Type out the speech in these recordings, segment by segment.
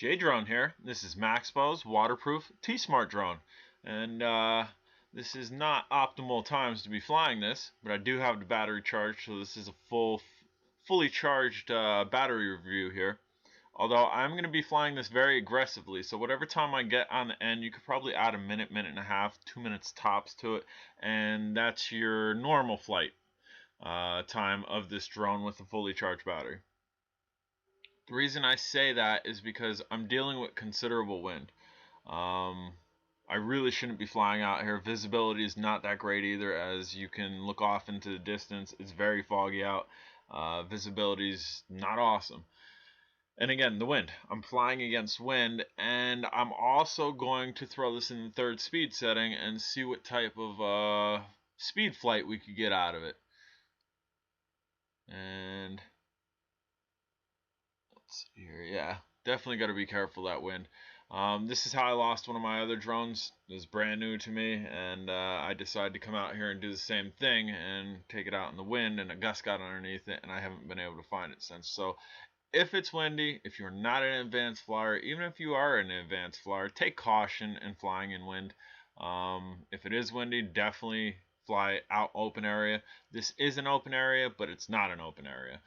Drone here. This is Maxbo's waterproof T-Smart drone. And this is not optimal times to be flying this, but I do have the battery charged, so this is a fully charged battery review here. Although I'm going to be flying this very aggressively, so whatever time I get on the end, you could probably add a minute, minute and a half, 2 minutes tops to it, and that's your normal flight time of this drone with a fully charged battery. The reason I say that is because I'm dealing with considerable wind. I really shouldn't be flying out here. Visibility is not that great either, as you can look off into the distance. It's very foggy out. Visibility is not awesome. And again, the wind. I'm flying against wind, and I'm also going to throw this in the third speed setting and see what type of speed flight we could get out of it. And let's see here. Yeah, definitely got to be careful of that wind. This is how I lost one of my other drones. It was brand new to me, and I decided to come out here and do the same thing and take it out in the wind, and a gust got underneath it, and I haven't been able to find it since. So if it's windy, if you're not an advanced flyer, even if you are an advanced flyer, take caution in flying in wind. If it is windy, definitely fly out open area. This is an open area, but it's not an open area.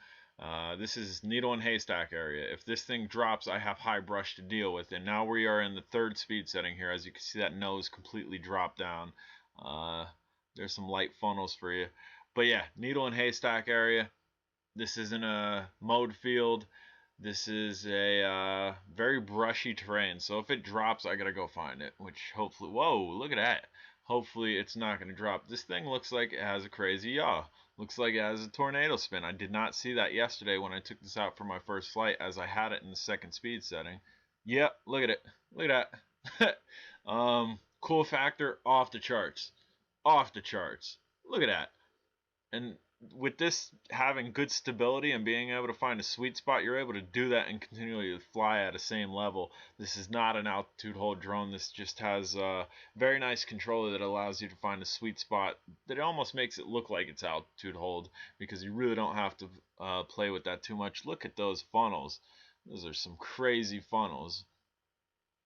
This is needle and haystack area. If this thing drops, I have high brush to deal with, and now we are in the third speed setting here. As you can see, that nose completely dropped down. There's some light funnels for you, but yeah, needle and haystack area. This isn't a mowed field. This is a very brushy terrain, so if it drops, I gotta go find it, which hopefully, whoa, look at that. Hopefully it's not going to drop. This thing looks like it has a crazy yaw. Looks like it has a tornado spin. I did not see that yesterday when I took this out for my first flight, as I had it in the second speed setting. Yep, look at it. Look at that. Cool factor, off the charts. Off the charts. Look at that. And with this having good stability and being able to find a sweet spot, you're able to do that and continually fly at the same level. This is not an altitude hold drone. This just has a very nice controller that allows you to find a sweet spot that almost makes it look like it's altitude hold, because you really don't have to play with that too much. Look at those funnels. Those are some crazy funnels.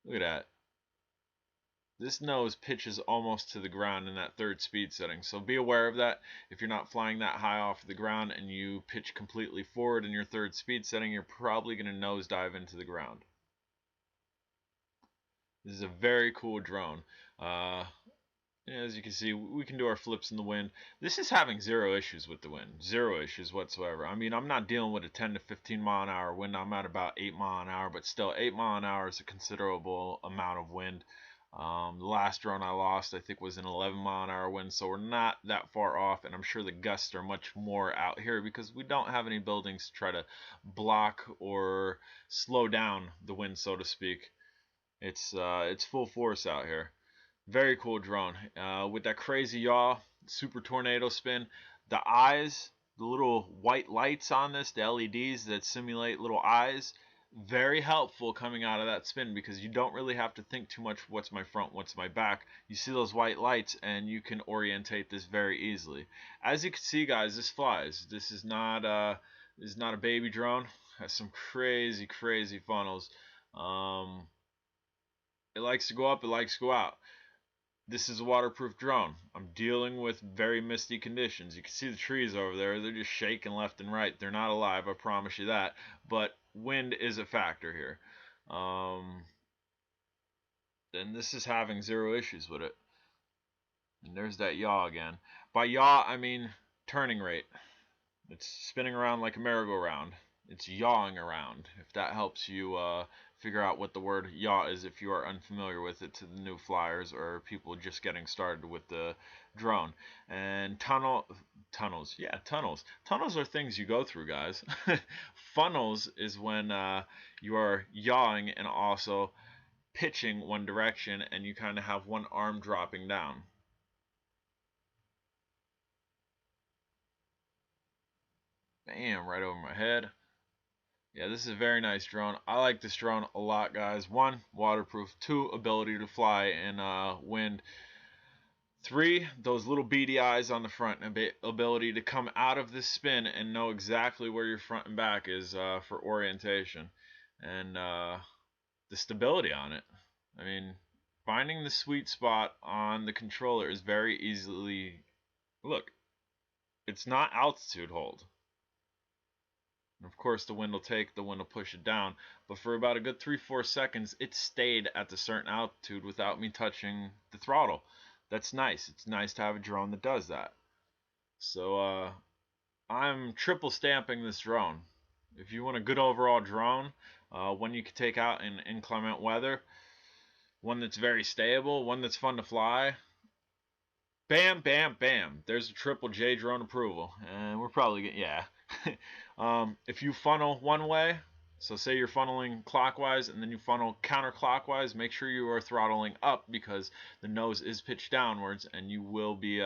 Look at that. This nose pitches almost to the ground in that third speed setting, so be aware of that. If you're not flying that high off the ground and you pitch completely forward in your third speed setting, you're probably going to nosedive into the ground. This is a very cool drone. As you can see, we can do our flips in the wind. This is having zero issues with the wind. Zero issues whatsoever. I mean, I'm not dealing with a 10 to 15 mile an hour wind. I'm at about 8 mile an hour, but still 8 mile an hour is a considerable amount of wind. The last drone I lost, I think, was an 11 mile an hour wind, so we're not that far off, and I'm sure the gusts are much more out here because we don't have any buildings to try to block or slow down the wind, so to speak. It's full force out here. Very cool drone. With that crazy yaw, super tornado spin, the eyes, the little white lights on this, the LEDs that simulate little eyes, very helpful coming out of that spin, because you don't really have to think too much, what's my front, what's my back. You see those white lights and you can orientate this very easily. As you can see, guys, this flies. This is not a baby drone. It has some crazy funnels. It likes to go up, it likes to go out. This is a waterproof drone. I'm dealing with very misty conditions. You can see the trees over there. They're just shaking left and right. They're not alive, I promise you that. But wind is a factor here. And this is having zero issues with it. And there's that yaw again. By yaw, I mean turning rate. It's spinning around like a merry-go-round. It's yawing around, if that helps you figure out what the word yaw is if you are unfamiliar with it, to the new flyers or people just getting started with the drone. And tunnels. Tunnels are things you go through, guys. Funnels is when you are yawing and also pitching one direction, and you kind of have one arm dropping down. Bam, right over my head. Yeah, this is a very nice drone. I like this drone a lot, guys. 1, waterproof. 2, ability to fly in wind. 3, those little beady eyes on the front, ability to come out of this spin and know exactly where your front and back is for orientation. And the stability on it. I mean, finding the sweet spot on the controller is very easily. Look, it's not altitude hold. And of course, the wind will push it down. But for about a good 3-4 seconds, it stayed at the certain altitude without me touching the throttle. That's nice. It's nice to have a drone that does that. So I'm triple stamping this drone. If you want a good overall drone, one you can take out in inclement weather, one that's very stable, one that's fun to fly, bam, bam, bam. There's a triple J drone approval. And we're probably getting, yeah. If you funnel one way, so say you're funneling clockwise and then you funnel counterclockwise, make sure you are throttling up because the nose is pitched downwards and you will be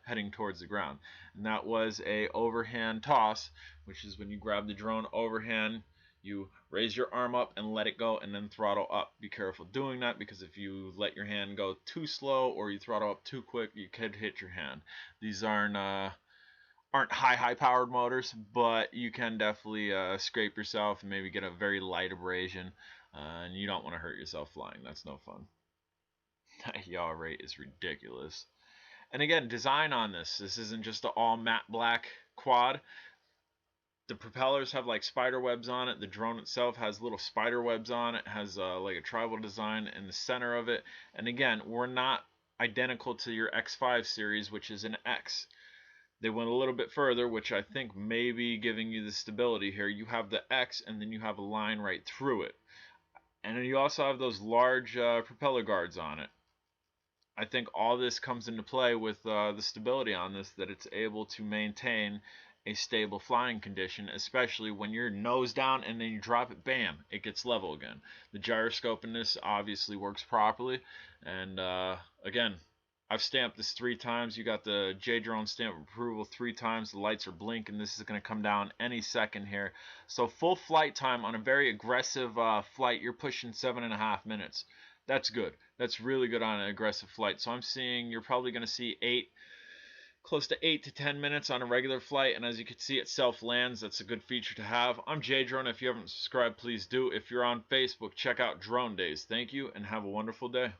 heading towards the ground. And that was a overhand toss, which is when you grab the drone overhand, you raise your arm up and let it go and then throttle up. Be careful doing that because if you let your hand go too slow or you throttle up too quick, you could hit your hand. These aren't high powered motors, but you can definitely scrape yourself and maybe get a very light abrasion, and you don't want to hurt yourself flying. That's no fun. That yaw rate is ridiculous. And again, design on this isn't just an all matte black quad. The propellers have like spider webs on it. The drone itself has little spider webs on it. It has like a tribal design in the center of it. And again, we're not identical to your X5 series, which is an X. They went a little bit further, which I think may be giving you the stability here. You have the X, and then you have a line right through it. And then you also have those large propeller guards on it. I think all this comes into play with the stability on this, that it's able to maintain a stable flying condition, especially when you're nose down and then you drop it, bam, it gets level again. The gyroscope in this obviously works properly, and again, I've stamped this 3 times. You got the J-Drone stamp approval 3 times. The lights are blinking. This is going to come down any second here. So full flight time on a very aggressive flight, you're pushing 7.5 minutes. That's good. That's really good on an aggressive flight. So I'm seeing you're probably going to see close to 8 to 10 minutes on a regular flight, and as you can see, it self-lands. That's a good feature to have. I'm J-Drone. If you haven't subscribed, please do. If you're on Facebook, check out Drone Days. Thank you, and have a wonderful day.